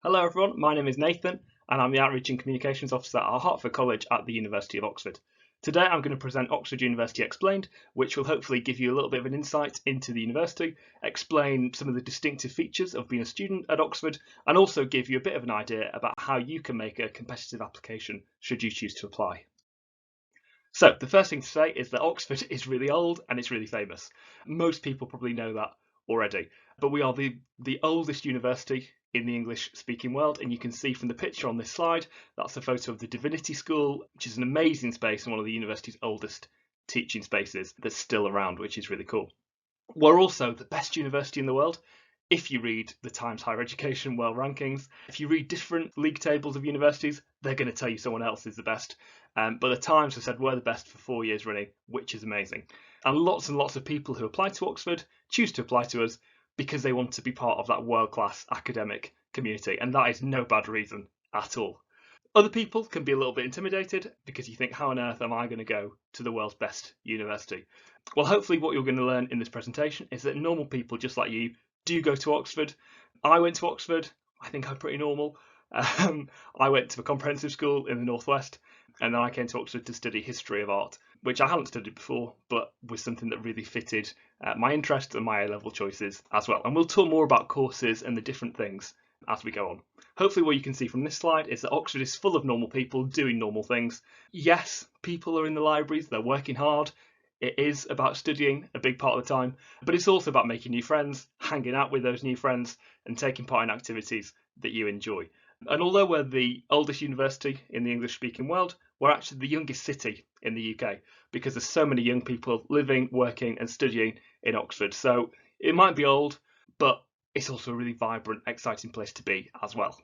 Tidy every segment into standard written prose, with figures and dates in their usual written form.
Hello everyone, my name is Nathan and I'm the Outreach and Communications Officer at Hertford College at the University of Oxford. Today I'm going to present Oxford University Explained, which will hopefully give you a little bit of an insight into the university, explain some of the distinctive features of being a student at Oxford, and also give you a bit of an idea about how you can make a competitive application should you choose to apply. So the first thing to say is that Oxford is really old and it's really famous. Most people probably know that already, but we are the oldest university in the English speaking world, and you can see from the picture on this slide that's a photo of the Divinity School, which is an amazing space and one of the university's oldest teaching spaces that's still around, which is really cool. We're also the best university in the world. If you read the Times Higher Education World Rankings, if you read different league tables of universities, they're going to tell you someone else is the best. But the Times have said we're the best for 4 years running, which is amazing. And lots of people who apply to Oxford choose to apply to us because they want to be part of that world-class academic community. And that is no bad reason at all. Other people can be a little bit intimidated because you think, how on earth am I going to go to the world's best university? Well, hopefully what you're going to learn in this presentation is that normal people just like you do go to Oxford. I went to Oxford. I think I'm pretty normal. I went to a comprehensive school in the Northwest, and then I came to Oxford to study history of art, which I hadn't studied before, but was something that really fitted my interests and my A-level choices as well. And we'll talk more about courses and the different things as we go on. Hopefully what you can see from this slide is that Oxford is full of normal people doing normal things. Yes, people are in the libraries, they're working hard. It is about studying a big part of the time, but it's also about making new friends, hanging out with those new friends, and taking part in activities that you enjoy. And although we're the oldest university in the English-speaking world, we're actually the youngest city in the UK because there's so many young people living, working, and studying in Oxford. So it might be old, but it's also a really vibrant, exciting place to be as well.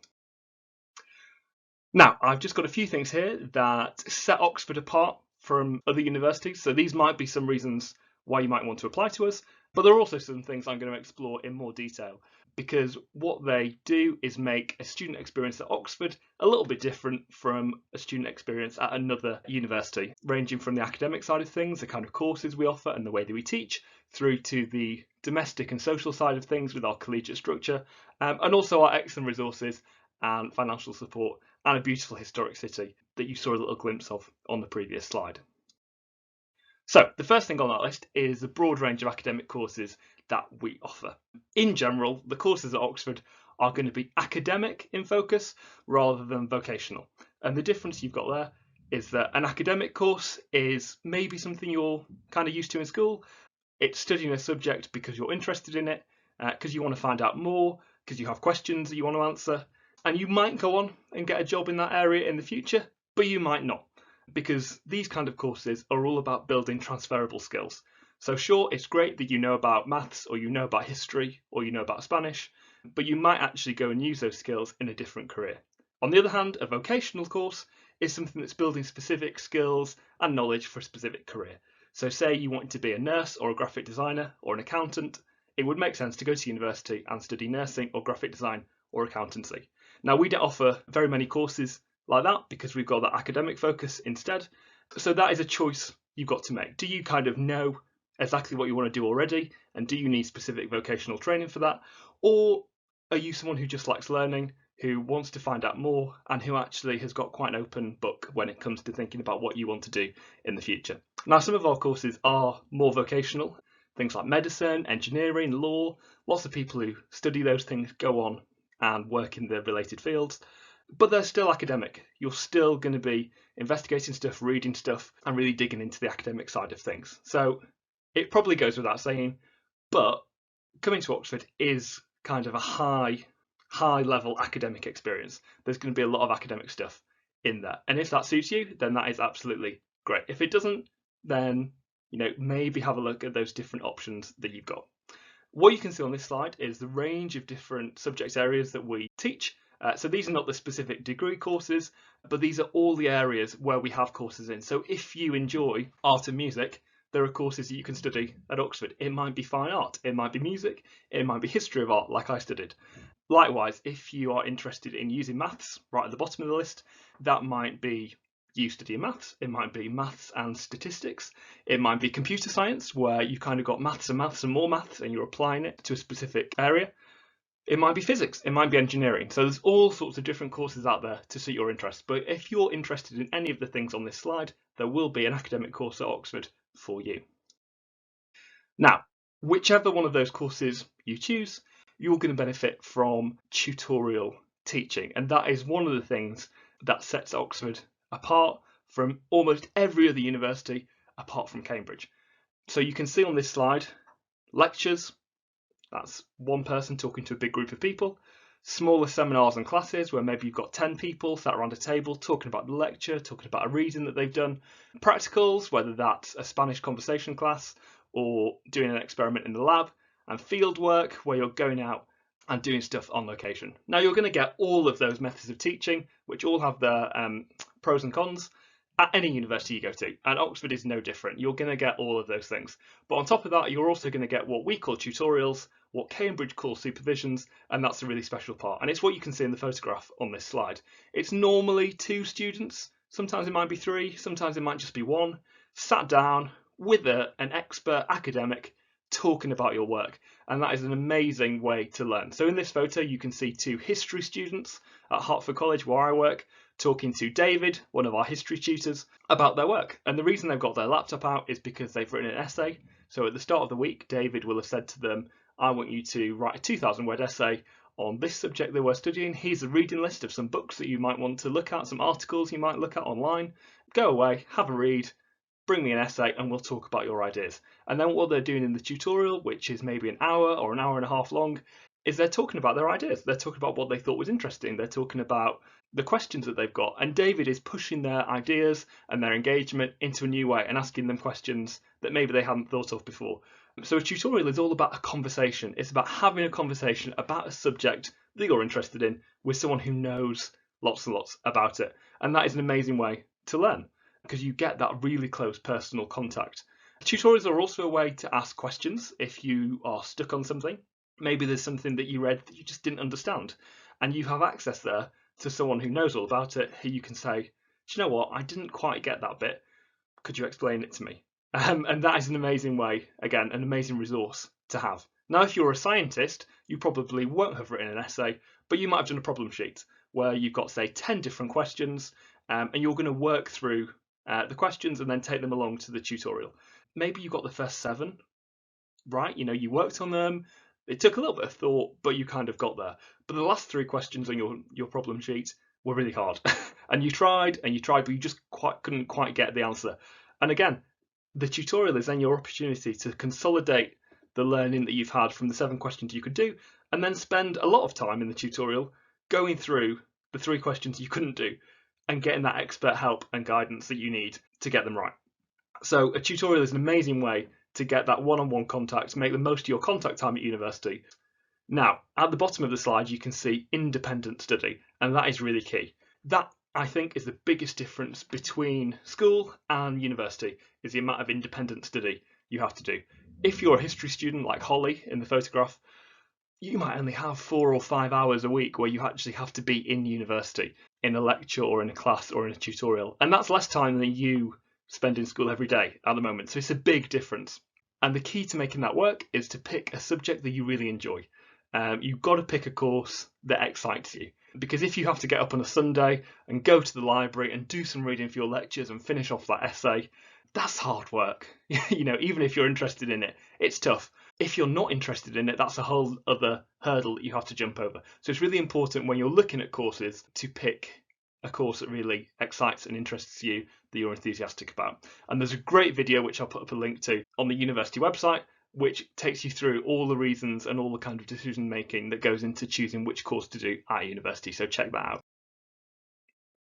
Now, I've just got a few things here that set Oxford apart from other universities. So these might be some reasons why you might want to apply to us, but there are also some things I'm going to explore in more detail because what they do is make a student experience at Oxford a little bit different from a student experience at another university, ranging from the academic side of things, the kind of courses we offer and the way that we teach, through to the domestic and social side of things with our collegiate structure, and also our excellent resources and financial support and a beautiful historic city that you saw a little glimpse of on the previous slide. So the first thing on that list is the broad range of academic courses that we offer. In general, the courses at Oxford are going to be academic in focus rather than vocational. And the difference you've got there is that an academic course is maybe something you're kind of used to in school. It's studying a subject because you're interested in it, because you want to find out more, because you have questions that you want to answer. And you might go on and get a job in that area in the future, but you might not, because these kind of courses are all about building transferable skills. So sure, it's great that you know about maths or you know about history or you know about Spanish, but you might actually go and use those skills in a different career. On the other hand, a vocational course is something that's building specific skills and knowledge for a specific career. So say you wanted to be a nurse or a graphic designer or an accountant, it would make sense to go to university and study nursing or graphic design or accountancy. Now, we don't offer very many courses like that because we've got that academic focus instead. So that is a choice you've got to make. Do you kind of know exactly what you want to do already? And do you need specific vocational training for that? Or are you someone who just likes learning, who wants to find out more, and who actually has got quite an open book when it comes to thinking about what you want to do in the future? Now, some of our courses are more vocational, things like medicine, engineering, law. Lots of people who study those things go on and work in the related fields, but they're still academic. You're still going to be investigating stuff, reading stuff, and really digging into the academic side of things. So it probably goes without saying, but coming to Oxford is kind of a high level academic experience. There's going to be a lot of academic stuff in there. And if that suits you, then that is absolutely great. If it doesn't, then maybe have a look at those different options that you've got. What you can see on this slide is the range of different subject areas that we teach. So these are not the specific degree courses, but these are all the areas where we have courses in. So if you enjoy art and music, there are courses that you can study at Oxford. It might be fine art, it might be music, it might be history of art like I studied. Likewise, if you are interested in using maths right at the bottom of the list, that might be you studying maths, it might be maths and statistics, it might be computer science where you kind of got maths and more maths and you're applying it to a specific area. It might be physics, it might be engineering. So there's all sorts of different courses out there to suit your interests. But if you're interested in any of the things on this slide, there will be an academic course at Oxford for you. Now, whichever one of those courses you choose, you're going to benefit from tutorial teaching. And that is one of the things that sets Oxford apart from almost every other university apart from Cambridge. So you can see on this slide, lectures, that's one person talking to a big group of people. Smaller seminars and classes where maybe you've got 10 people sat around a table talking about the lecture, talking about a reading that they've done. Practicals, whether that's a Spanish conversation class or doing an experiment in the lab. And field work, where you're going out and doing stuff on location. Now you're going to get all of those methods of teaching, which all have their pros and cons, at any university you go to, and Oxford is no different. You're going to get all of those things. But on top of that, you're also going to get what we call tutorials, what Cambridge calls supervisions, and that's a really special part. And it's what you can see in the photograph on this slide. It's normally 2 students, sometimes it might be 3, sometimes it might just be 1, sat down with an expert academic talking about your work. And that is an amazing way to learn. So in this photo, you can see 2 history students at Hertford College, where I work, talking to David, one of our history tutors, about their work. And the reason they've got their laptop out is because they've written an essay. So at the start of the week, David will have said to them, I want you to write a 2,000-word essay on this subject they were studying. Here's a reading list of some books that you might want to look at, some articles you might look at online. Go away, have a read, bring me an essay, and we'll talk about your ideas. And then what they're doing in the tutorial, which is maybe an hour or an hour and a half long, is they're talking about their ideas. They're talking about what they thought was interesting. They're talking about the questions that they've got. And David is pushing their ideas and their engagement into a new way and asking them questions that maybe they hadn't thought of before. So a tutorial is all about a conversation. It's about having a conversation about a subject that you're interested in with someone who knows lots and lots about it. And that is an amazing way to learn because you get that really close personal contact. Tutorials are also a way to ask questions if you are stuck on something. Maybe there's something that you read that you just didn't understand, and you have access there to someone who knows all about it, who you can say, do you know what, I didn't quite get that bit, could you explain it to me? And that is an amazing way, again, an amazing resource to have. Now, if you're a scientist, you probably won't have written an essay, but you might have done a problem sheet where you've got, say, 10 different questions, and you're going to work through the questions and then take them along to the tutorial. Maybe you got the first 7 right, you worked on them. It took a little bit of thought, but you kind of got there. But the last 3 questions on your problem sheet were really hard. And you tried, but you just couldn't quite get the answer. And again, the tutorial is then your opportunity to consolidate the learning that you've had from the 7 questions you could do, and then spend a lot of time in the tutorial going through the 3 questions you couldn't do and getting that expert help and guidance that you need to get them right. So a tutorial is an amazing way to get that one-on-one contact, make the most of your contact time at university. Now, at the bottom of the slide, you can see independent study, and that is really key. That, I think, is the biggest difference between school and university, is the amount of independent study you have to do. If you're a history student like Holly in the photograph, you might only have 4 or 5 hours a week where you actually have to be in university, in a lecture or in a class or in a tutorial. And that's less time than you spend in school every day at the moment. So it's a big difference. And the key to making that work is to pick a subject that you really enjoy. You've got to pick a course that excites you. Because if you have to get up on a Sunday and go to the library and do some reading for your lectures and finish off that essay, that's hard work. Even if you're interested in it, it's tough. If you're not interested in it, that's a whole other hurdle that you have to jump over. So it's really important when you're looking at courses to pick a course that really excites and interests you, that you're enthusiastic about. And there's a great video, which I'll put up a link to, on the university website, which takes you through all the reasons and all the kind of decision making that goes into choosing which course to do at university. So check that out.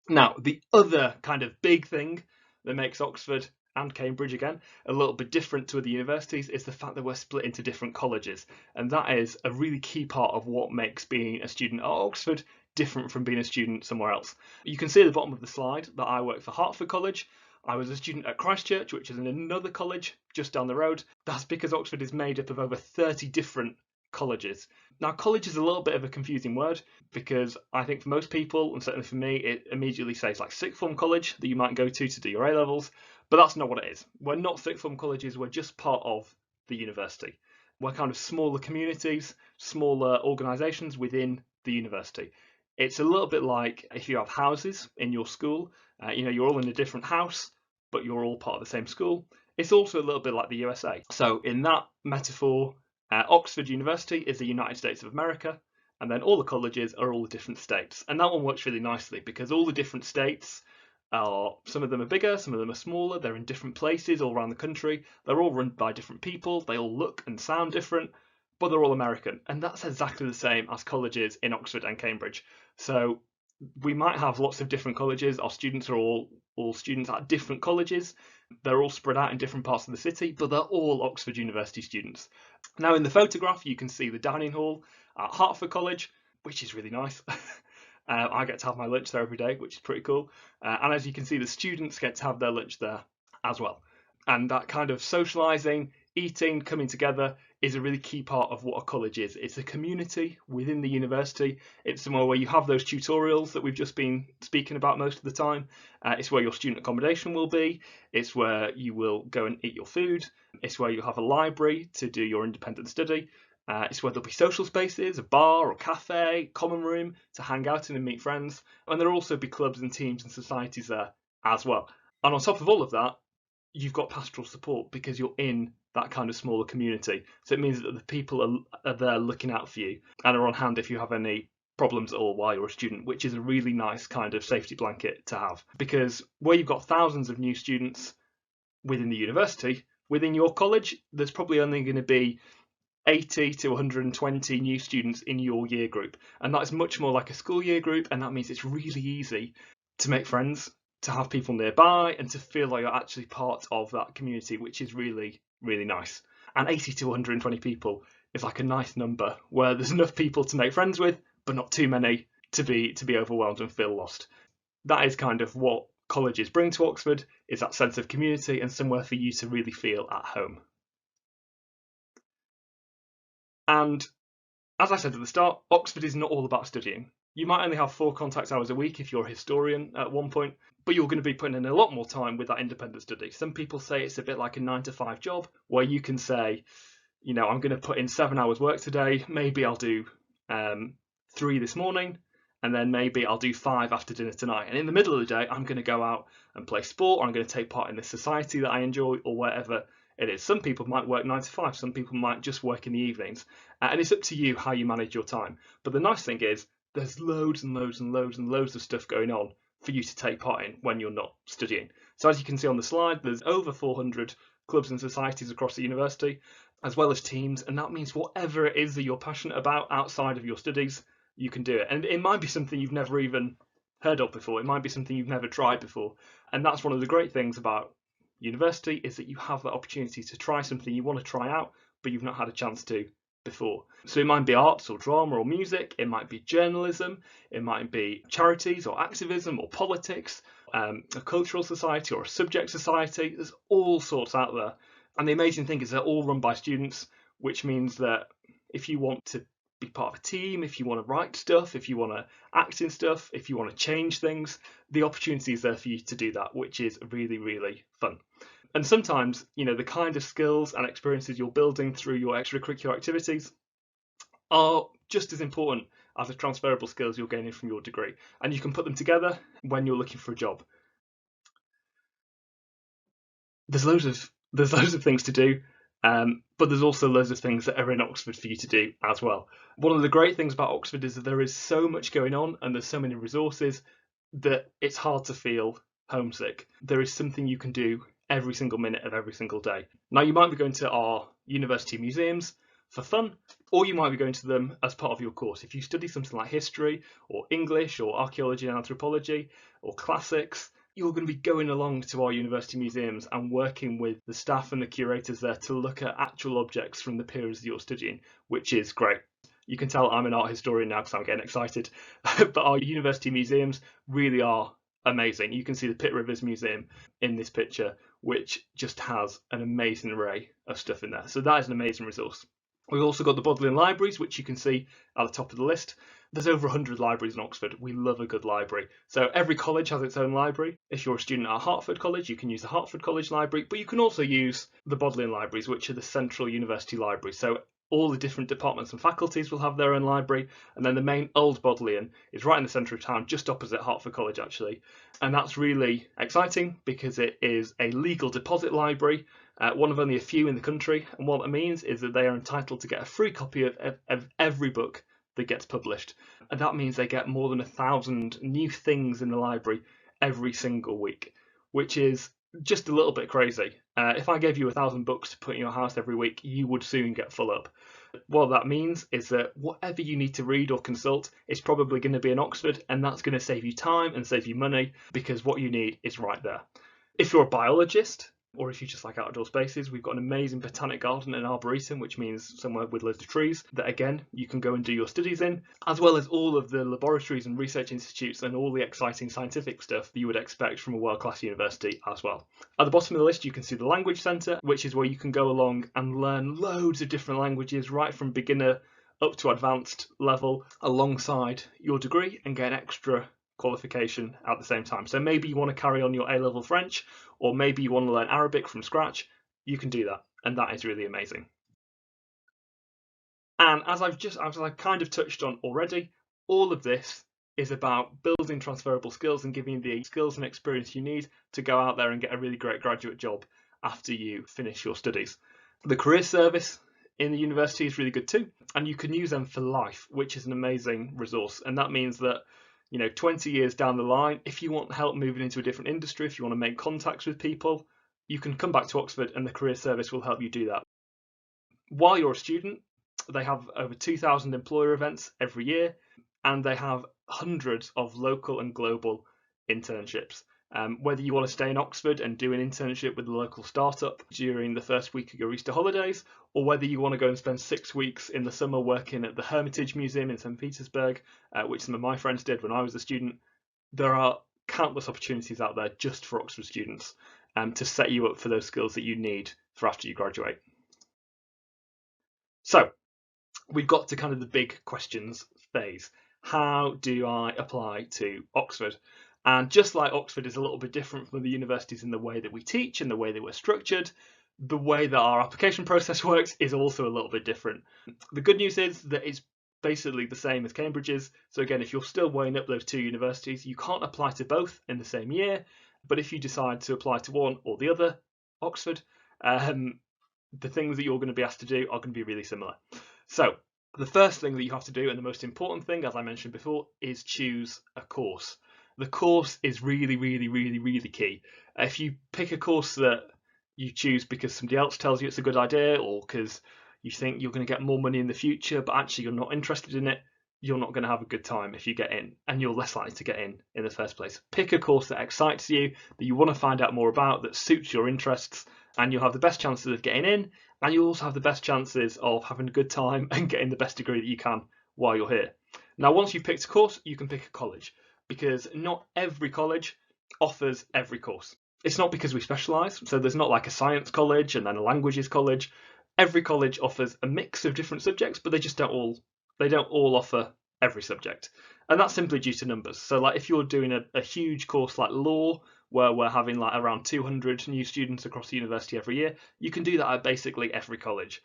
Now, the other kind of big thing that makes Oxford and Cambridge, again, a little bit different to other universities is the fact that we're split into different colleges. And that is a really key part of what makes being a student at Oxford different from being a student somewhere else. You can see at the bottom of the slide that I work for Hertford College. I was a student at Christchurch, which is in another college just down the road. That's because Oxford is made up of over 30 different colleges. Now, college is a little bit of a confusing word because I think for most people, and certainly for me, it immediately says like sixth form college that you might go to do your A-levels, but that's not what it is. We're not sixth form colleges, we're just part of the university. We're kind of smaller communities, smaller organisations within the university. It's a little bit like if you have houses in your school, you're all in a different house, but you're all part of the same school. It's also a little bit like the USA. So in that metaphor, Oxford University is the United States of America, and then all the colleges are all the different states. And that one works really nicely because all the different states are, some of them are bigger, some of them are smaller, they're in different places all around the country, they're all run by different people, they all look and sound different, but they're all American. And that's exactly the same as colleges in Oxford and Cambridge. So we might have lots of different colleges, our students are all students at different colleges, they're all spread out in different parts of the city, but they're all Oxford University students. Now in the photograph you can see the dining hall at Hertford College, which is really nice. I get to have my lunch there every day, which is pretty cool. And as you can see, the students get to have their lunch there as well. And that kind of socialising, eating, coming together is a really key part of what a college is. It's a community within the university. It's somewhere where you have those tutorials that we've just been speaking about most of the time. It's where your student accommodation will be. It's where you will go and eat your food. It's where you have a library to do your independent study. It's where there'll be social spaces, a bar or cafe, common room to hang out in and meet friends. And there'll also be clubs and teams and societies there as well. And on top of all of that, you've got pastoral support because you're in that kind of smaller community. So it means that the people are there looking out for you and are on hand if you have any problems at all while you're a student, which is a really nice kind of safety blanket to have. Because where you've got thousands of new students within the university, within your college, there's probably only going to be 80 to 120 new students in your year group. And that is much more like a school year group, and that means it's really easy to make friends, to have people nearby, and to feel like you're actually part of that community, which is really, really nice. And 80 to 120 people is like a nice number where there's enough people to make friends with, but not too many to be overwhelmed and feel lost. That is kind of what colleges bring to Oxford, is that sense of community and somewhere for you to really feel at home. And as I said at the start, Oxford is not all about studying. You might only have 4 contact hours a week if you're a historian at one point, but you're going to be putting in a lot more time with that independent study. Some people say it's a bit like a 9 to 5 job where you can say, I'm going to put in 7 hours work today. Maybe I'll do 3 this morning, and then maybe I'll do 5 after dinner tonight. And in the middle of the day, I'm going to go out and play sport, or I'm going to take part in this society that I enjoy, or whatever it is. Some people might work 9 to 5, some people might just work in the evenings, and it's up to you how you manage your time. But the nice thing is there's loads and loads and loads and loads of stuff going on for you to take part in when you're not studying. So as you can see on the slide, there's over 400 clubs and societies across the university, as well as teams, and that means whatever it is that you're passionate about outside of your studies, you can do it. And it might be something you've never even heard of before, it might be something you've never tried before, and that's one of the great things about university, is that you have that opportunity to try something you want to try out but you've not had a chance to before. So it might be arts or drama or music, it might be journalism, it might be charities or activism or politics, a cultural society or a subject society. There's all sorts out there, and the amazing thing is they're all run by students, which means that if you want to be part of a team, if you want to write stuff, if you want to act in stuff, if you want to change things, the opportunity is there for you to do that, which is really, really fun. And sometimes, the kind of skills and experiences you're building through your extracurricular activities are just as important as the transferable skills you're gaining from your degree. And you can put them together when you're looking for a job. There's loads of things to do, but there's also loads of things that are in Oxford for you to do as well. One of the great things about Oxford is that there is so much going on and there's so many resources that it's hard to feel homesick. There is something you can do every single minute of every single day. Now, you might be going to our university museums for fun, or you might be going to them as part of your course. If you study something like history or English or archaeology and anthropology or classics, you're going to be going along to our university museums and working with the staff and the curators there to look at actual objects from the periods that you're studying, which is great. You can tell I'm an art historian now because I'm getting excited, but our university museums really are amazing. You can see the Pitt Rivers Museum in this picture, which just has an amazing array of stuff in there. So that is an amazing resource. We've also got the Bodleian Libraries, which you can see at the top of the list. There's over 100 libraries in Oxford. We love a good library. So every college has its own library. If you're a student at Hertford College, you can use the Hertford College Library, but you can also use the Bodleian Libraries, which are the central university libraries. So all the different departments and faculties will have their own library, and then the main Old Bodleian is right in the centre of town, just opposite Hertford College actually. And that's really exciting because it is a legal deposit library, one of only a few in the country, and what that means is that they are entitled to get a free copy of every book that gets published, and that means they get more than 1,000 new things in the library every single week, which is just a little bit crazy. If I gave you 1,000 books to put in your house every week, you would soon get full up. What that means is that whatever you need to read or consult is probably going to be in Oxford, and that's going to save you time and save you money because what you need is right there. If you're a biologist, or if you just like outdoor spaces, we've got an amazing botanic garden and arboretum, which means somewhere with loads of trees that again you can go and do your studies in, as well as all of the laboratories and research institutes and all the exciting scientific stuff that you would expect from a world-class university as well. At the bottom of the list you can see the Language Centre, which is where you can go along and learn loads of different languages right from beginner up to advanced level alongside your degree and get an extra qualification at the same time. So maybe you want to carry on your A-level French, or maybe you want to learn Arabic from scratch. You can do that, and that is really amazing. And as I've kind of touched on already, all of this is about building transferable skills and giving you the skills and experience you need to go out there and get a really great graduate job after you finish your studies. The career service in the university is really good too, and you can use them for life, which is an amazing resource. And that means that 20 years down the line, if you want help moving into a different industry, if you want to make contacts with people, you can come back to Oxford and the career service will help you do that. While you're a student, they have over 2,000 employer events every year, and they have hundreds of local and global internships. Whether you want to stay in Oxford and do an internship with a local startup during the first week of your Easter holidays, or whether you want to go and spend 6 weeks in the summer working at the Hermitage Museum in St. Petersburg, which some of my friends did when I was a student, there are countless opportunities out there just for Oxford students to set you up for those skills that you need for after you graduate. So we've got to kind of the big questions phase. How do I apply to Oxford? And just like Oxford is a little bit different from the universities in the way that we teach and the way that we're structured, the way that our application process works is also a little bit different. The good news is that it's basically the same as Cambridge's. So again, if you're still weighing up those two universities, you can't apply to both in the same year. But if you decide to apply to one or the other, Oxford, the things that you're going to be asked to do are going to be really similar. So the first thing that you have to do, and the most important thing, as I mentioned before, is choose a course. The course is really, really, really, really key. If you pick a course that you choose because somebody else tells you it's a good idea, or because you think you're going to get more money in the future, but actually you're not interested in it, you're not going to have a good time if you get in, and you're less likely to get in the first place. Pick a course that excites you, that you want to find out more about, that suits your interests, and you'll have the best chances of getting in, and you'll also have the best chances of having a good time and getting the best degree that you can while you're here. Now, once you've picked a course, you can pick a college, because not every college offers every course. It's not because we specialise, so there's not like a science college and then a languages college. Every college offers a mix of different subjects, but they don't all offer every subject. And that's simply due to numbers. So like if you're doing a huge course like law, where we're having like around 200 new students across the university every year, you can do that at basically every college.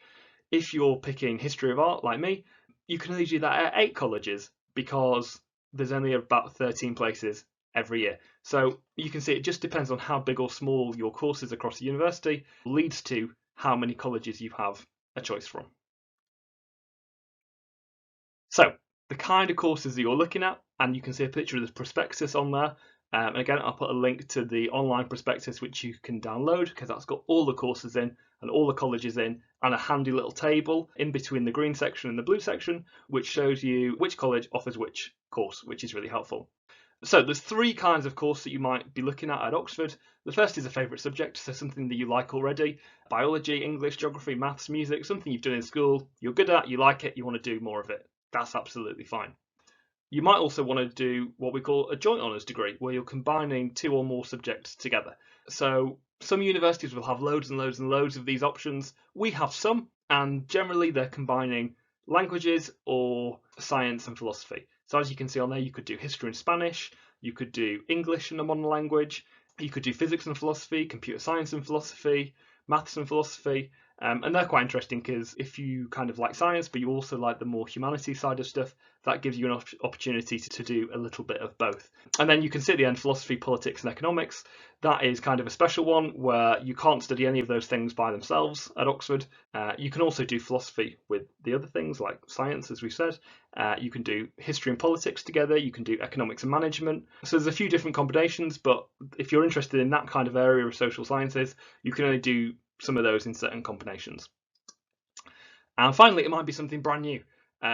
If you're picking history of art like me, you can only do that at 8 colleges because there's only about 13 places every year. So you can see it just depends on how big or small your course is across the university, leads to how many colleges you have a choice from. So the kind of courses that you're looking at, and you can see a picture of the prospectus on there. And again, I'll put a link to the online prospectus which you can download because that's got all the courses in and all the colleges in, and a handy little table in between the green section and the blue section which shows you which college offers which course, which is really helpful. So there's 3 kinds of course that you might be looking at Oxford. The first is a favourite subject, so something that you like already. Biology, English, geography, maths, music, something you've done in school, you're good at, you like it, you want to do more of it. That's absolutely fine. You might also want to do what we call a joint honours degree, where you're combining 2 or more subjects together. So Some universities will have loads and loads and loads of these options. We have some, and generally they're combining languages or science and philosophy. So as you can see on there, you could do history and Spanish, you could do English and a modern language, you could do physics and philosophy, computer science and philosophy, maths and philosophy. And they're quite interesting because if you kind of like science, but you also like the more humanities side of stuff, that gives you an opportunity to do a little bit of both. And then you can see at the end philosophy, politics, and economics. That is kind of a special one where you can't study any of those things by themselves at Oxford. You can also do philosophy with the other things like science, as we said. You can do history and politics together. You can do economics and management. So there's a few different combinations, but if you're interested in that kind of area of social sciences, you can only do some of those in certain combinations. And finally, it might be something brand new.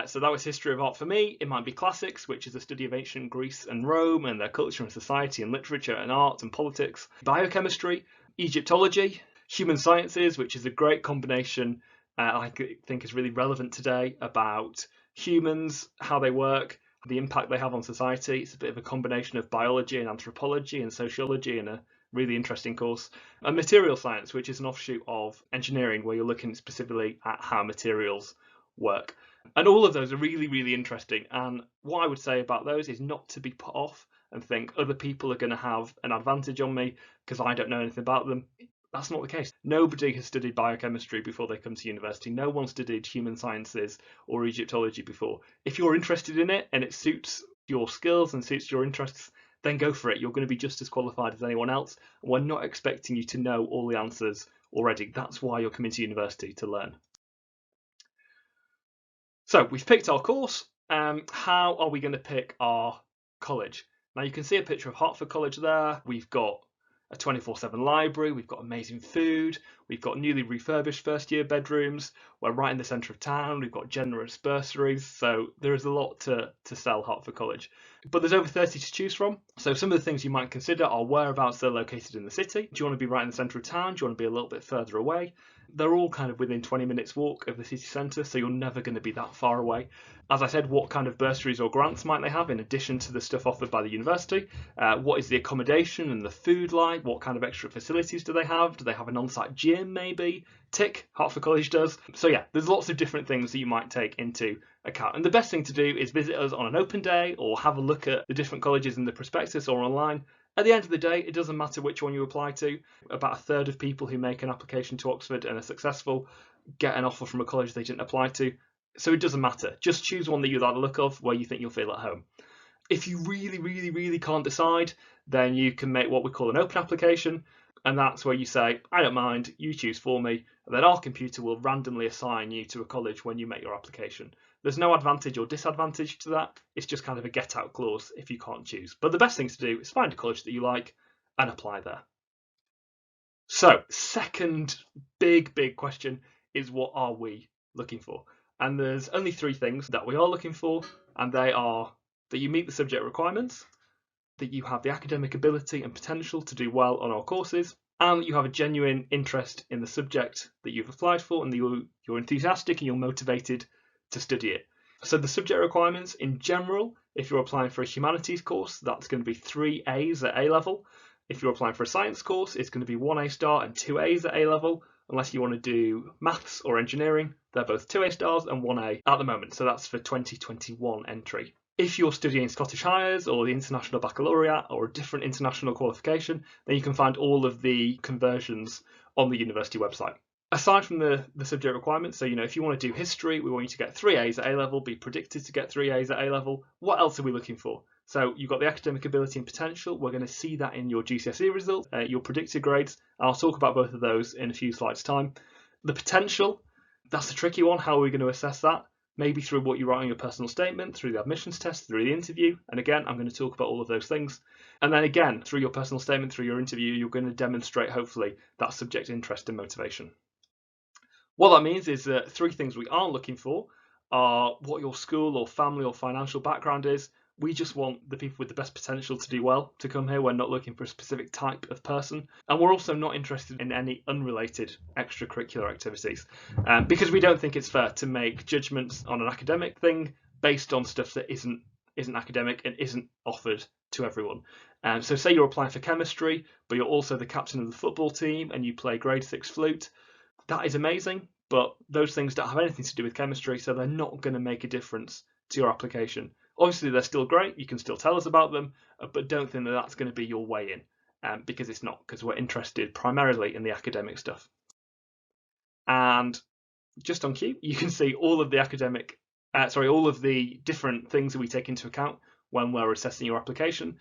So that was history of art for me. It might be classics, which is a study of ancient Greece and Rome and their culture and society and literature and art and politics. Biochemistry, Egyptology, human sciences, which is a great combination I think is really relevant today about humans, how they work, the impact they have on society. It's a bit of a combination of biology and anthropology and sociology and a really interesting course. And material science, which is an offshoot of engineering, where you're looking specifically at how materials work. And all of those are really, really interesting. And what I would say about those is not to be put off and think other people are going to have an advantage on me because I don't know anything about them. That's not the case. Nobody has studied biochemistry before they come to university. No one studied human sciences or Egyptology before. If you're interested in it and it suits your skills and suits your interests, then go for it. You're going to be just as qualified as anyone else. We're not expecting you to know all the answers already. That's why you're coming to university, to learn. So we've picked our course. How are we going to pick our college? Now you can see a picture of Hertford College there. We've got a 24/7 library, we've got amazing food, we've got newly refurbished first year bedrooms, we're right in the centre of town, we've got generous bursaries, so there is a lot to sell Hertford College. But there's over 30 to choose from, so some of the things you might consider are whereabouts they're located in the city. Do you want to be right in the centre of town? Do you want to be a little bit further away? They're all kind of within 20 minutes walk of the city centre, so you're never going to be that far away. As I said, what kind of bursaries or grants might they have in addition to the stuff offered by the university? What is the accommodation and the food like? What kind of extra facilities do they have? Do they have an on-site gym maybe? Tick, Hertford College does. So yeah, there's lots of different things that you might take into account. And the best thing to do is visit us on an open day or have a look at the different colleges in the prospectus or online. At the end of the day, it doesn't matter which one you apply to. About a third of people who make an application to Oxford and are successful get an offer from a college they didn't apply to. So it doesn't matter. Just choose one that you like the look of, where you think you'll feel at home. If you really, really, really can't decide, then you can make what we call an open application. And that's where you say, I don't mind, you choose for me. And then our computer will randomly assign you to a college when you make your application. There's no advantage or disadvantage to that. It's just kind of a get out clause if you can't choose. But the best thing to do is find a college that you like and apply there. So, second big question is, what are we looking for? And there's only three things that we are looking for, and they are that you meet the subject requirements, that you have the academic ability and potential to do well on our courses, and that you have a genuine interest in the subject that you've applied for, and that you're enthusiastic and you're motivated to study it. So the subject requirements in general, if you're applying for a humanities course, that's going to be 3 A's at A level. If you're applying for a science course, it's going to be 1 A star and 2 A's at A level. Unless you want to do maths or engineering, they're both 2 A stars and 1 A at the moment. So that's for 2021 entry. If you're studying Scottish Highers or the International Baccalaureate or a different international qualification, then you can find all of the conversions on the university website. Aside from the subject requirements, so if you want to do history, we want you to get 3 A's at A level, be predicted to get 3 A's at A level. What else are we looking for? So you've got the academic ability and potential. We're going to see that in your GCSE results, your predicted grades. I'll talk about both of those in a few slides' time. The potential, that's a tricky one. How are we going to assess that? Maybe through what you write on your personal statement, through the admissions test, through the interview. And again, I'm going to talk about all of those things. And then again, through your personal statement, through your interview, you're going to demonstrate, hopefully, that subject interest and motivation. What that means is that 3 things we aren't looking for are what your school or family or financial background is. We just want the people with the best potential to do well to come here. We're not looking for a specific type of person. And we're also not interested in any unrelated extracurricular activities because we don't think it's fair to make judgments on an academic thing based on stuff that isn't isn't academic and isn't offered to everyone. So say you're applying for chemistry, but you're also the captain of the football team and you play grade 6 flute. That is amazing, but those things don't have anything to do with chemistry, so they're not going to make a difference to your application. Obviously, they're still great. You can still tell us about them, but don't think that that's going to be your way in, because it's not, because we're interested primarily in the academic stuff. And just on cue, you can see all of the all of the different things that we take into account when we're assessing your application.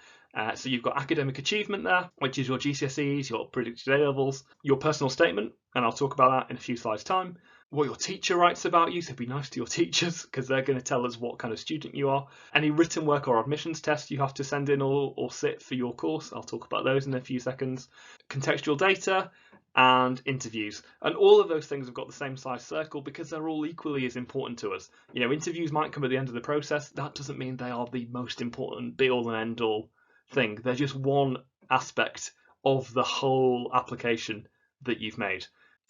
So you've got academic achievement there, which is your GCSEs, your predicted A levels, your personal statement, and I'll talk about that in a few slides' time. What your teacher writes about you, so be nice to your teachers because they're going to tell us what kind of student you are. Any written work or admissions tests you have to send in or sit for your course, I'll talk about those in a few seconds. Contextual data and interviews, and all of those things have got the same size circle because they're all equally as important to us. You know, interviews might come at the end of the process. That doesn't mean they are the most important be all and end all thing. They're just one aspect of the whole application that you've made.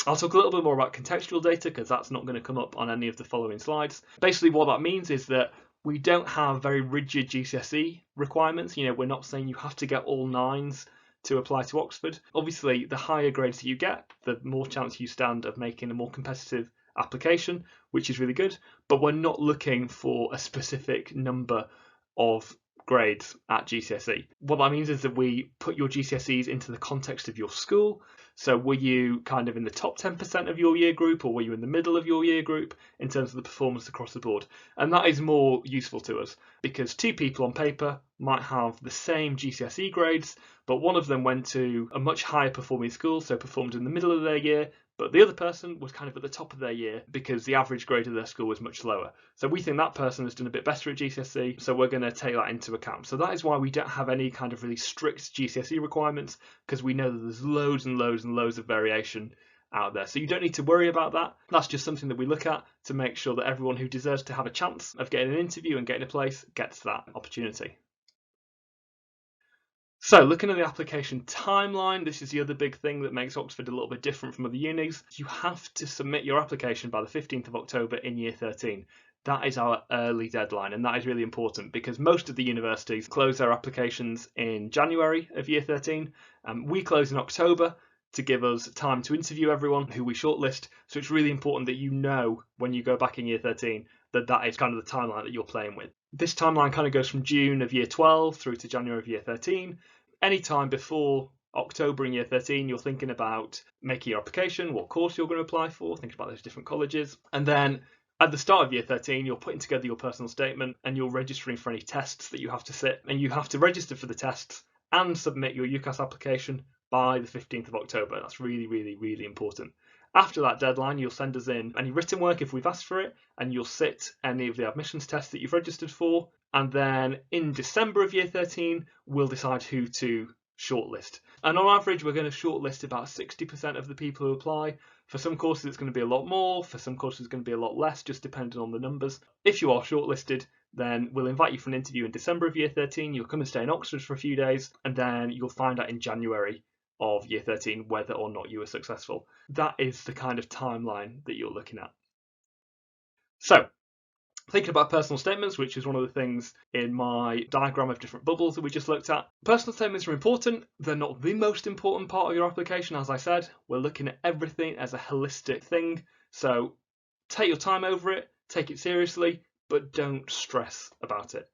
I'll talk a little bit more about contextual data because that's not going to come up on any of the following slides. Basically what that means is that we don't have very rigid GCSE requirements. You know, we're not saying you have to get all 9s to apply to Oxford. Obviously, the higher grades you get, the more chance you stand of making a more competitive application, which is really good. But we're not looking for a specific number of grades at GCSE. What that means is that we put your GCSEs into the context of your school. So were you kind of in the top 10% of your year group, or were you in the middle of your year group in terms of the performance across the board? And that is more useful to us because two people on paper might have the same GCSE grades, but one of them went to a much higher performing school, so performed in the middle of their year, but the other person was kind of at the top of their year because the average grade of their school was much lower. So we think that person has done a bit better at GCSE, so we're going to take that into account. So that is why we don't have any kind of really strict GCSE requirements, because we know that there's loads and loads and loads of variation out there. So you don't need to worry about that. That's just something that we look at to make sure that everyone who deserves to have a chance of getting an interview and getting a place gets that opportunity. So looking at the application timeline, this is the other big thing that makes Oxford a little bit different from other unis. You have to submit your application by the 15th of October in year 13. That is our early deadline, and that is really important because most of the universities close their applications in January of year 13. We close in October to give us time to interview everyone who we shortlist. So it's really important that you know when you go back in year 13 that that is kind of the timeline that you're playing with. This timeline kind of goes from June of year 12 through to January of year 13. Any time before October in year 13, you're thinking about making your application, what course you're going to apply for, thinking about those different colleges. And then at the start of year 13, you're putting together your personal statement and you're registering for any tests that you have to sit. And you have to register for the tests and submit your UCAS application by the 15th of October. That's really, really, really important. After that deadline, you'll send us in any written work if we've asked for it, and you'll sit any of the admissions tests that you've registered for. And then in December of year 13, we'll decide who to shortlist. And on average, we're going to shortlist about 60% of the people who apply. For some courses, it's going to be a lot more. For some courses, it's going to be a lot less, just depending on the numbers. If you are shortlisted, then we'll invite you for an interview in December of year 13. You'll come and stay in Oxford for a few days, and then you'll find out in January of year 13 whether or not you were successful. That is the kind of timeline that you're looking at. So, thinking about personal statements, which is one of the things in my diagram of different bubbles that we just looked at. Personal statements are important. They're not the most important part of your application, as I said. We're looking at everything as a holistic thing. So take your time over it, take it seriously, but don't stress about it.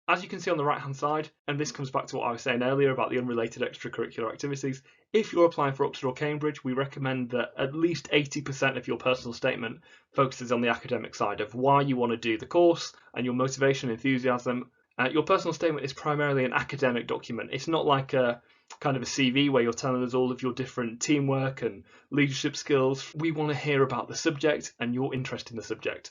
As you can see on the right hand side, and this comes back to what I was saying earlier about the unrelated extracurricular activities, if you're applying for Oxford or Cambridge, we recommend that at least 80% of your personal statement focuses on the academic side of why you want to do the course and your motivation and enthusiasm. Your personal statement is primarily an academic document. It's not like a kind of a CV where you're telling us all of your different teamwork and leadership skills. We want to hear about the subject and your interest in the subject.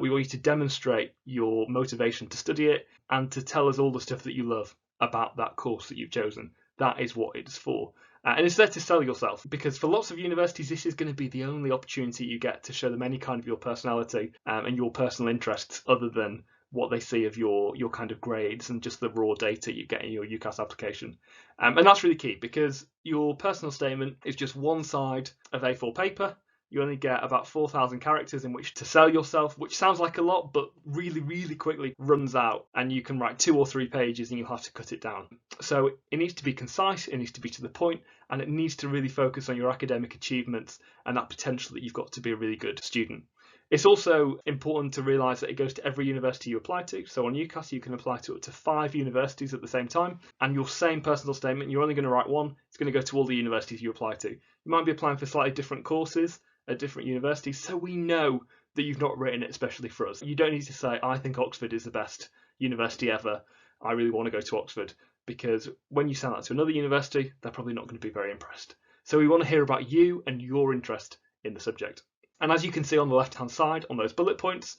We want you to demonstrate your motivation to study it and to tell us all the stuff that you love about that course that you've chosen. That is what it's for. And it's there to sell yourself, because for lots of universities, this is going to be the only opportunity you get to show them any kind of your personality and your personal interests other than what they see of your kind of grades and just the raw data you get in your UCAS application. And that's really key, because your personal statement is just one side of A4 paper. you only get about 4,000 characters in which to sell yourself, which sounds like a lot, but really, really quickly runs out, and you can write 2 or 3 pages and you'll have to cut it down. So it needs to be concise, it needs to be to the point, and it needs to really focus on your academic achievements and that potential that you've got to be a really good student. It's also important to realise that it goes to every university you apply to. So on UCAS, you can apply to up to 5 universities at the same time. And your same personal statement, you're only going to write one. It's going to go to all the universities you apply to. You might be applying for slightly different courses at different universities, so we know that you've not written it especially for us. You don't need to say, I think Oxford is the best university ever. I really want to go to Oxford. Because when you send that to another university, they're probably not going to be very impressed. So we want to hear about you and your interest in the subject. And as you can see on the left-hand side on those bullet points,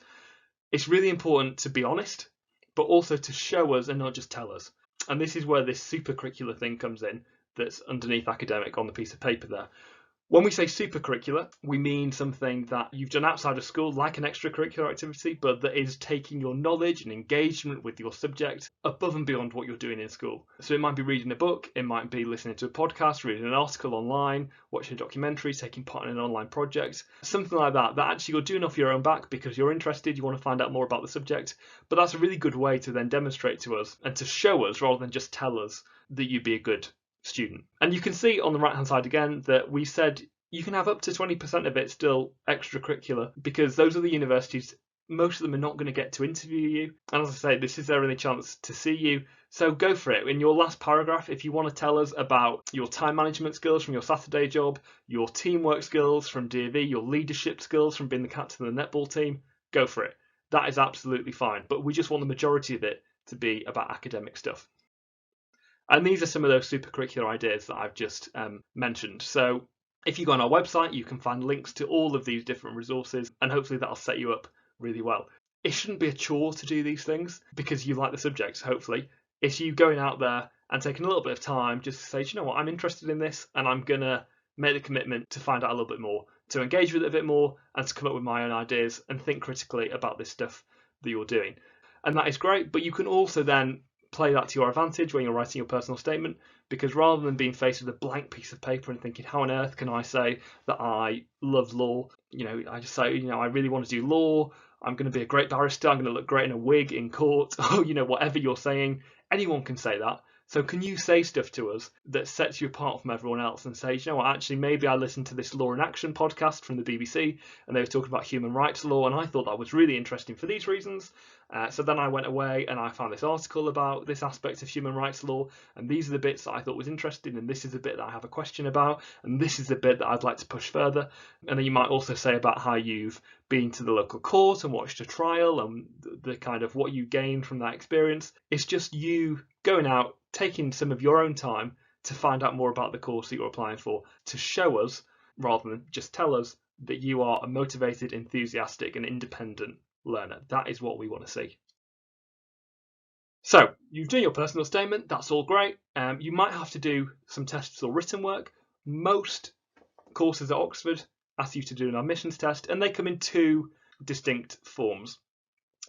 it's really important to be honest, but also to show us and not just tell us. And this is where this supercurricular thing comes in that's underneath academic on the piece of paper there. When we say supercurricular, we mean something that you've done outside of school, like an extracurricular activity, but that is taking your knowledge and engagement with your subject above and beyond what you're doing in school. So it might be reading a book, it might be listening to a podcast, reading an article online, watching a documentary, taking part in an online project, something like that, that actually you're doing off your own back because you're interested, you want to find out more about the subject. But that's a really good way to then demonstrate to us and to show us rather than just tell us that you'd be a good student. And you can see on the right hand side again that we said you can have up to 20% of it still extracurricular, because those are the universities, most of them are not going to get to interview you, and as I say, this is their only chance to see you. So go for it. In your last paragraph, if you want to tell us about your time management skills from your Saturday job, your teamwork skills from D&V, your leadership skills from being the captain of the netball team, go for it. That is absolutely fine, but we just want the majority of it to be about academic stuff. And these are some of those supercurricular ideas that I've just mentioned. So if you go on our website, you can find links to all of these different resources, and hopefully that'll set you up really well. It shouldn't be a chore to do these things because you like the subjects, hopefully. It's you going out there and taking a little bit of time just to say, you know what, I'm interested in this and I'm going to make the commitment to find out a little bit more, to engage with it a bit more, and to come up with my own ideas and think critically about this stuff that you're doing. And that is great, but you can also then play that to your advantage when you're writing your personal statement, because rather than being faced with a blank piece of paper and thinking, how on earth can I say that I love law? I just say, I really want to do law. I'm going to be a great barrister. I'm going to look great in a wig in court. Or, whatever you're saying, anyone can say that. So can you say stuff to us that sets you apart from everyone else and say, actually, maybe I listened to this Law in Action podcast from the BBC and they were talking about human rights law and I thought that was really interesting for these reasons. So then I went away and I found this article about this aspect of human rights law, and these are the bits that I thought was interesting, and this is the bit that I have a question about, and this is the bit that I'd like to push further. And then you might also say about how you've been to the local court and watched a trial and the kind of what you gained from that experience. It's just you going out, taking some of your own time to find out more about the course that you're applying for, to show us, rather than just tell us, that you are a motivated, enthusiastic and independent learner. That is what we want to see. So you've done your personal statement, that's all great. You might have to do some tests or written work. Most courses at Oxford ask you to do an admissions test, and they come in 2 distinct forms.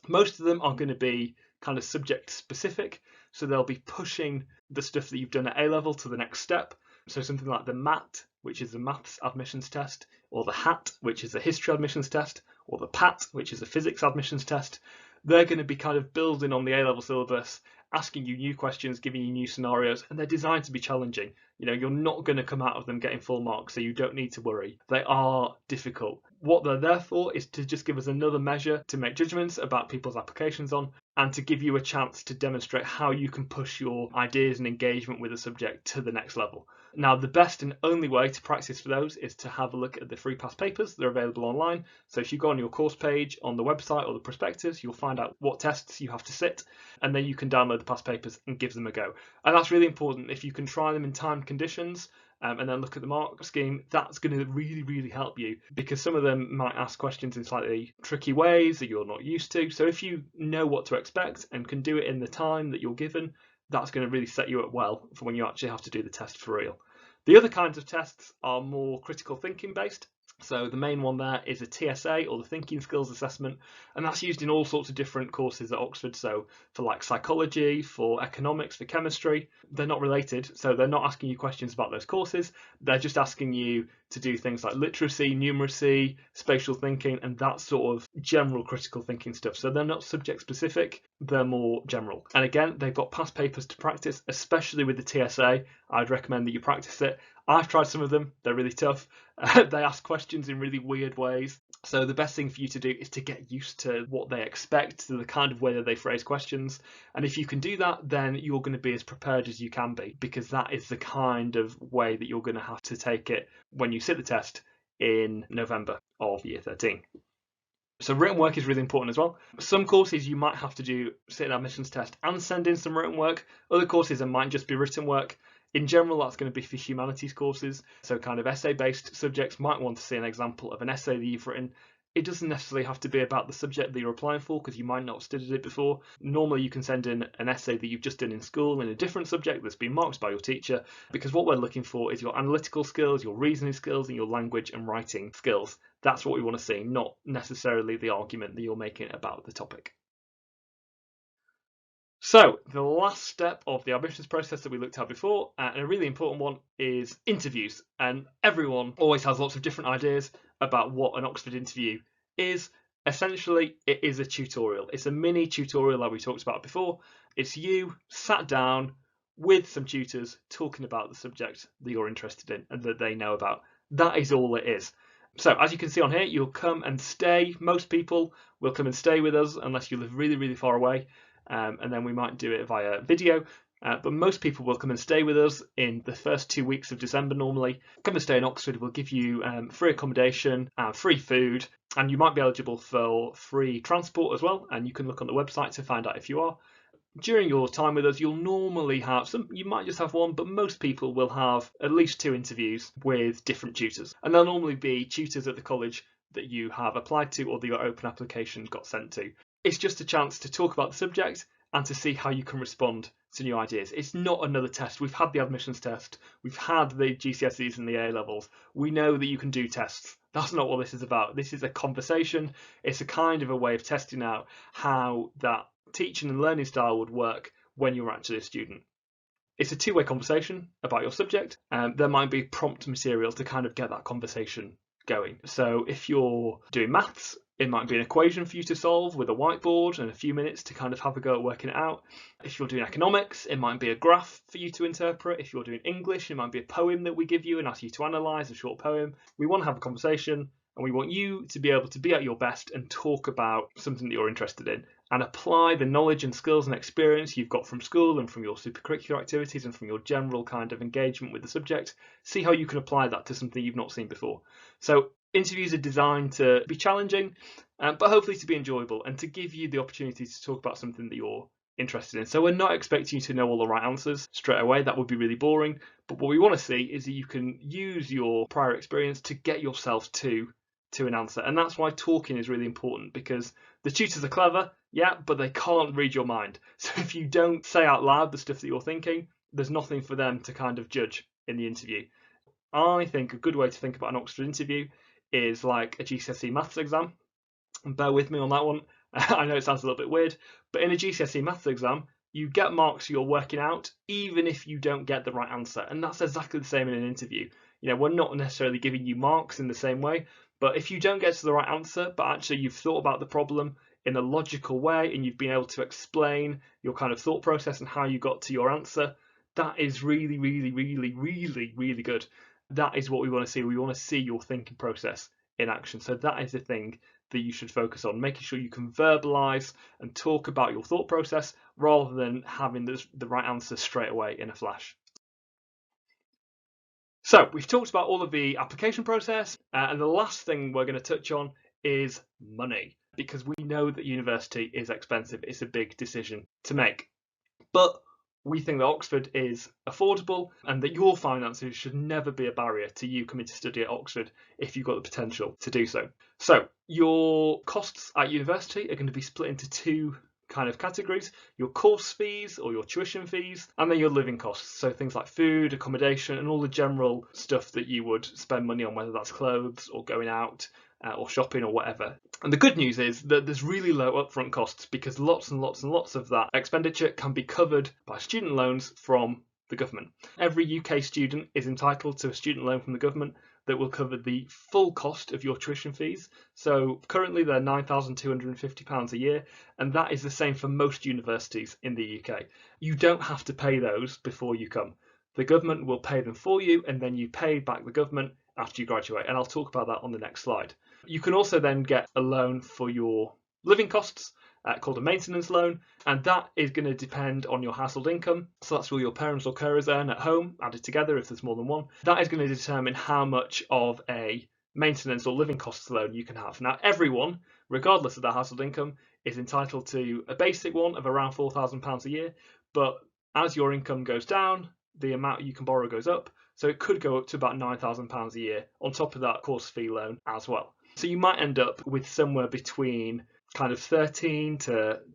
Most of them are going to be kind of subject specific, so they'll be pushing the stuff that you've done at A-level to the next step. So something like the MAT, which is the maths admissions test, or the HAT, which is the history admissions test, or the PAT, which is the physics admissions test. They're going to be kind of building on the A-level syllabus, asking you new questions, giving you new scenarios, and they're designed to be challenging. You're not going to come out of them getting full marks, so you don't need to worry. They are difficult. What they're there for is to just give us another measure to make judgments about people's applications on, and to give you a chance to demonstrate how you can push your ideas and engagement with the subject to the next level. Now, the best and only way to practice for those is to have a look at the free past papers. They're available online. So if you go on your course page on the website or the prospectus, you'll find out what tests you have to sit, and then you can download the past papers and give them a go. And that's really important. If you can try them in timed conditions and then look at the mark scheme, that's going to really, really help you, because some of them might ask questions in slightly tricky ways that you're not used to. So if you know what to expect and can do it in the time that you're given, that's going to really set you up well for when you actually have to do the test for real. The other kinds of tests are more critical thinking based. So the main one there is a TSA, or the Thinking Skills Assessment, and that's used in all sorts of different courses at Oxford. So for like psychology, for economics, for chemistry, they're not related. So they're not asking you questions about those courses. They're just asking you to do things like literacy, numeracy, spatial thinking, and that sort of general critical thinking stuff. So they're not subject specific, they're more general. And again, they've got past papers to practice, especially with the TSA. I'd recommend that you practice it. I've tried some of them, they're really tough. They ask questions in really weird ways. So the best thing for you to do is to get used to what they expect, to the kind of way that they phrase questions. And if you can do that, then you're going to be as prepared as you can be, because that is the kind of way that you're going to have to take it when you sit the test in November of year 13. So written work is really important as well. Some courses you might have to sit an admissions test and send in some written work. Other courses it might just be written work. In general, that's going to be for humanities courses. So kind of essay-based subjects might want to see an example of an essay that you've written. It doesn't necessarily have to be about the subject that you're applying for, because you might not have studied it before. Normally you can send in an essay that you've just done in school in a different subject that's been marked by your teacher, because what we're looking for is your analytical skills, your reasoning skills, and your language and writing skills. That's what we want to see, not necessarily the argument that you're making about the topic. So the last step of the admissions process that we looked at before, and a really important one, is interviews. And everyone always has lots of different ideas about what an Oxford interview is. Essentially, it is a tutorial. It's a mini tutorial like we talked about before. It's you sat down with some tutors talking about the subject that you're interested in and that they know about. That is all it is. So as you can see on here, you'll come and stay. Most people will come and stay with us unless you live really, really far away. And then we might do it via video. But most people will come and stay with us in the first 2 weeks of December normally. Come and stay in Oxford. We'll give you free accommodation and free food. And you might be eligible for free transport as well. And you can look on the website to find out if you are. During your time with us, you'll normally have some, you might just have one, but most people will have at least 2 interviews with different tutors. And they'll normally be tutors at the college that you have applied to or that your open application got sent to. It's just a chance to talk about the subject and to see how you can respond to new ideas. It's not another test. We've had the admissions test. We've had the GCSEs and the A levels. We know that you can do tests. That's not what this is about. This is a conversation. It's a kind of a way of testing out how that teaching and learning style would work when you're actually a student. It's a two-way conversation about your subject. There might be prompt material to kind of get that conversation going. So if you're doing maths, it might be an equation for you to solve with a whiteboard and a few minutes to kind of have a go at working it out. If you're doing economics, it might be a graph for you to interpret. If you're doing English, it might be a poem that we give you and ask you to analyse a short poem. We want to have a conversation and we want you to be able to be at your best and talk about something that you're interested in and apply the knowledge and skills and experience you've got from school and from your supercurricular activities and from your general kind of engagement with the subject. See how you can apply that to something you've not seen before. So interviews are designed to be challenging, but hopefully to be enjoyable and to give you the opportunity to talk about something that you're interested in. So we're not expecting you to know all the right answers straight away. That would be really boring. But what we want to see is that you can use your prior experience to get yourself to an answer. And that's why talking is really important, because the tutors are clever, yeah, but they can't read your mind. So if you don't say out loud the stuff that you're thinking, there's nothing for them to kind of judge in the interview. I think a good way to think about an Oxford interview is like a GCSE maths exam. Bear with me on that one. I know it sounds a little bit weird, but in a GCSE maths exam, you get marks you're working out, even if you don't get the right answer. And that's exactly the same in an interview. You know, we're not necessarily giving you marks in the same way, but if you don't get to the right answer, but actually you've thought about the problem in a logical way and you've been able to explain your kind of thought process and how you got to your answer, that is really, really, really, really, really good. That is what we want to see. We want to see your thinking process in action. So that is the thing that you should focus on, making sure you can verbalize and talk about your thought process rather than having the right answer straight away in a flash. So we've talked about all of the application process, and the last thing we're going to touch on is money, because we know that university is expensive. It's a big decision to make, but we think that Oxford is affordable and that your finances should never be a barrier to you coming to study at Oxford if you've got the potential to do so. So your costs at university are going to be split into 2 kind of categories: your course fees or your tuition fees, and then your living costs. So things like food, accommodation, and all the general stuff that you would spend money on, whether that's clothes or going out or shopping or whatever. And the good news is that there's really low upfront costs, because lots and lots and lots of that expenditure can be covered by student loans from the government. Every UK student is entitled to a student loan from the government, that will cover the full cost of your tuition fees. So currently they're £9,250 a year, and that is the same for most universities in the UK. You don't have to pay those before you come. The government will pay them for you, and then you pay back the government after you graduate, and I'll talk about that on the next slide. You can also then get a loan for your living costs, called a maintenance loan, and that is going to depend on your household income. So that's what your parents or carers earn at home, added together if there's more than one. That is going to determine how much of a maintenance or living costs loan you can have. Now, everyone, regardless of their household income, is entitled to a basic one of around £4,000 a year, but as your income goes down, the amount you can borrow goes up, so it could go up to about £9,000 a year on top of that course fee loan as well. So you might end up with somewhere between kind of £13,000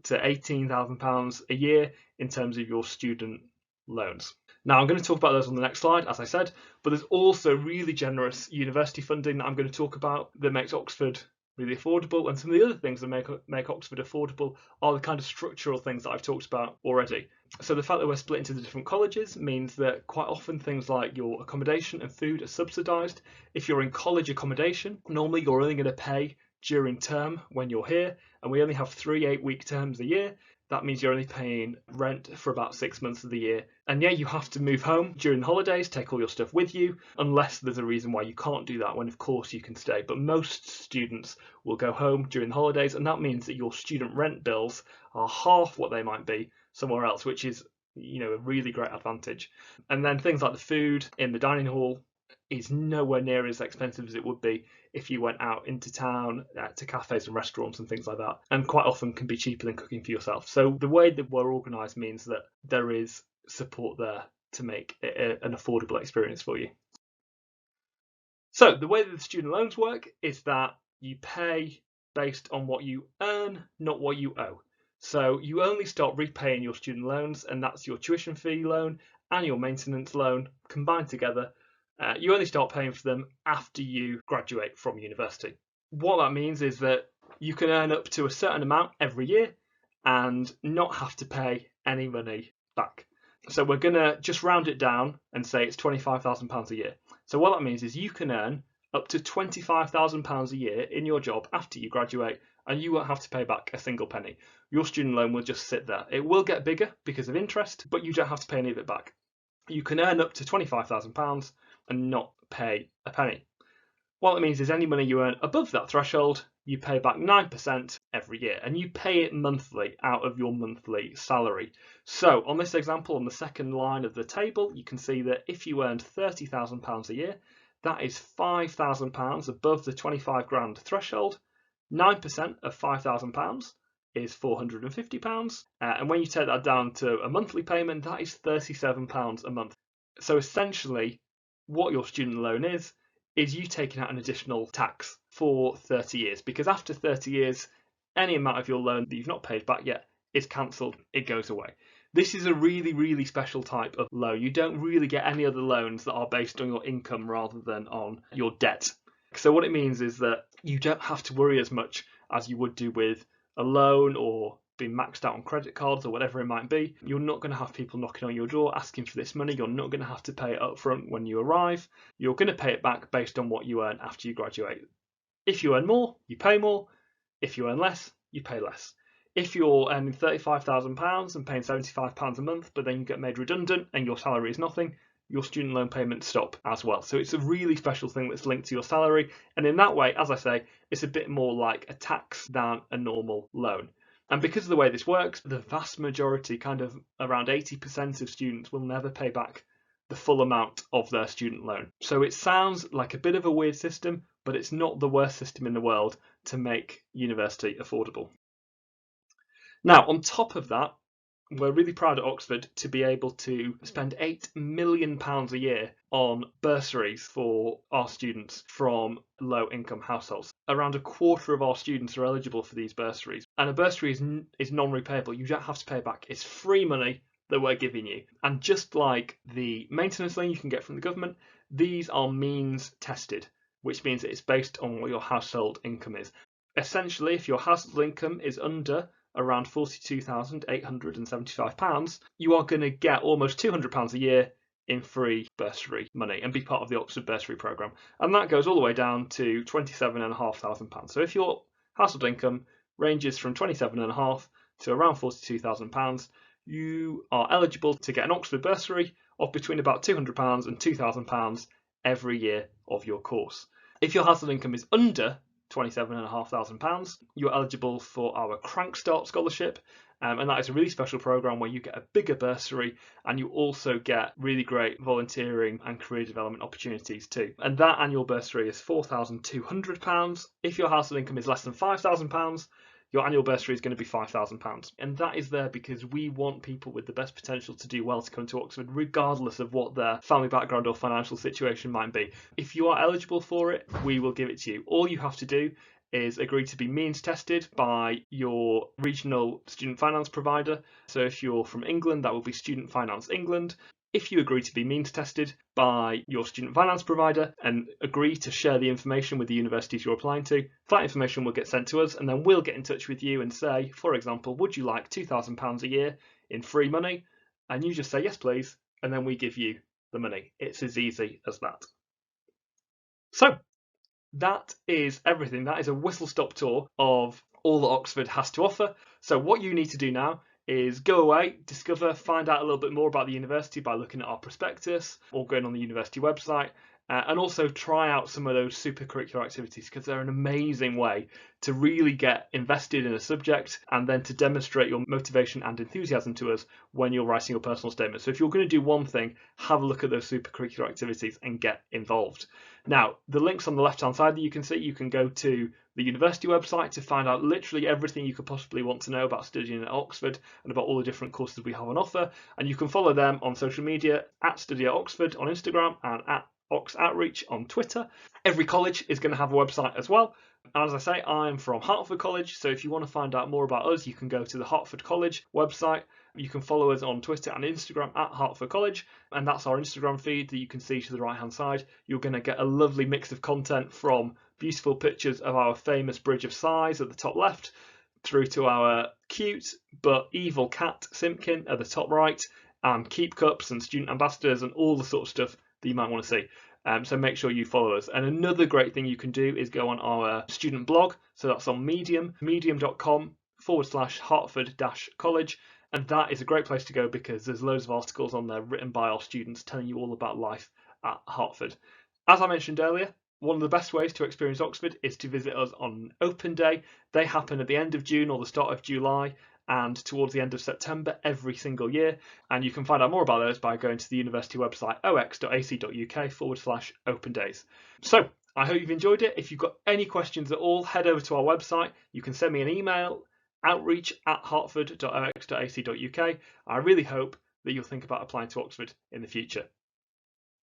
to £18,000 a year in terms of your student loans. Now, I'm going to talk about those on the next slide, as I said, but there's also really generous university funding that I'm going to talk about that makes Oxford really affordable, and some of the other things that make Oxford affordable are the kind of structural things that I've talked about already. So the fact that we're split into the different colleges means that quite often things like your accommodation and food are subsidised. If you're in college accommodation, normally you're only going to pay during term when you're here, and we only have 3 8-week terms a year. That means you're only paying rent for about 6 months of the year. And yeah, you have to move home during the holidays, take all your stuff with you, unless there's a reason why you can't do that, when of course you can stay. But most students will go home during the holidays, and that means that your student rent bills are half what they might be somewhere else, which is, a really great advantage. And then things like the food in the dining hall is nowhere near as expensive as it would be if you went out into town to cafes and restaurants and things like that, and quite often can be cheaper than cooking for yourself. So the way that we're organised means that there is support there to make it an affordable experience for you. So the way that the student loans work is that you pay based on what you earn, not what you owe. So you only start repaying your student loans, and that's your tuition fee loan and your maintenance loan combined together. You only start paying for them after you graduate from university. What that means is that you can earn up to a certain amount every year and not have to pay any money back. So we're going to just round it down and say it's £25,000 a year. So what that means is you can earn up to £25,000 a year in your job after you graduate, and you won't have to pay back a single penny. Your student loan will just sit there. It will get bigger because of interest, but you don't have to pay any of it back. You can earn up to £25,000 and not pay a penny. What that means is any money you earn above that threshold, you pay back 9% every year, and you pay it monthly out of your monthly salary. So on this example, on the second line of the table, you can see that if you earned £30,000 a year, that is £5,000 above the 25 grand threshold. 9% of £5,000 is £450, and when you take that down to a monthly payment, that is £37 a month. So essentially, what your student loan is you taking out an additional tax for 30 years, because after 30 years, any amount of your loan that you've not paid back yet is cancelled, it goes away. This is a really, really special type of loan. You don't really get any other loans that are based on your income rather than on your debt. So what it means is that you don't have to worry as much as you would do with a loan or being maxed out on credit cards or whatever it might be. You're not going to have people knocking on your door asking for this money. You're not going to have to pay it up front when you arrive. You're going to pay it back based on what you earn after you graduate. If you earn more, you pay more. If you earn less, you pay less. If you're earning £35,000 and paying £75 a month, but then you get made redundant and your salary is nothing, your student loan payments stop as well. So it's a really special thing that's linked to your salary. And in that way, as I say, it's a bit more like a tax than a normal loan. And because of the way this works, the vast majority, kind of around 80% of students, will never pay back the full amount of their student loan. So it sounds like a bit of a weird system, but it's not the worst system in the world to make university affordable. Now, on top of that, we're really proud at Oxford to be able to spend £8 million a year on bursaries for our students from low-income households. Around a quarter of our students are eligible for these bursaries, and a bursary is non-repayable. You don't have to pay back. It's free money that we're giving you. And just like the maintenance loan you can get from the government, these are means tested, which means that it's based on what your household income is. Essentially, if your household income is under around £42,875, you are going to get almost £200 a year in free bursary money and be part of the Oxford bursary programme. And that goes all the way down to £27,500. So if your household income ranges from £27,500 to around £42,000, you are eligible to get an Oxford bursary of between about £200 and £2,000 every year of your course. If your household income is under £27,500, you're eligible for our Crankstart scholarship, and that is a really special programme where you get a bigger bursary and you also get really great volunteering and career development opportunities too. And that annual bursary is £4,200. If your household income is less than £5,000, your annual bursary is going to be £5,000. And that is there because we want people with the best potential to do well to come to Oxford, regardless of what their family background or financial situation might be. If you are eligible for it, we will give it to you. All you have to do is agree to be means tested by your regional student finance provider. So if you're from England, that will be Student Finance England. If you agree to be means tested by your student finance provider and agree to share the information with the universities you're applying to, that information will get sent to us and then we'll get in touch with you and say, for example, would you like £2,000 a year in free money? And you just say, yes, please. And then we give you the money. It's as easy as that. So that is everything. That is a whistle-stop tour of all that Oxford has to offer. So what you need to do now is go away, discover, find out a little bit more about the university by looking at our prospectus or going on the university website, and also try out some of those supercurricular activities because they're an amazing way to really get invested in a subject and then to demonstrate your motivation and enthusiasm to us when you're writing your personal statement. So if you're going to do one thing, have a look at those supercurricular activities and get involved. Now, the links on the left-hand side that you can see, you can go to the university website to find out literally everything you could possibly want to know about studying at Oxford and about all the different courses we have on offer. And you can follow them on social media at Study at Oxford on Instagram and at Ox Outreach on Twitter. Every college is going to have a website as well. As I say, I'm from Hertford College, so if you want to find out more about us, you can go to the Hertford College website. You can follow us on Twitter and Instagram at Hertford College, and that's our Instagram feed that you can see to the right-hand side. You're going to get a lovely mix of content from beautiful pictures of our famous Bridge of Sighs at the top left, through to our cute but evil cat Simpkin at the top right, and keep cups and student ambassadors and all the sort of stuff that you might want to see. So make sure you follow us. And another great thing you can do is go on our student blog. So that's on Medium, medium.com/Hertford-College. And that is a great place to go because there's loads of articles on there written by our students telling you all about life at Hertford. As I mentioned earlier, one of the best ways to experience Oxford is to visit us on Open Day. They happen at the end of June or the start of July and towards the end of September every single year. And you can find out more about those by going to the university website ox.ac.uk/open days. So I hope you've enjoyed it. If you've got any questions at all, head over to our website. You can send me an email, outreach@hertford.ox.ac.uk. I really hope that you'll think about applying to Oxford in the future.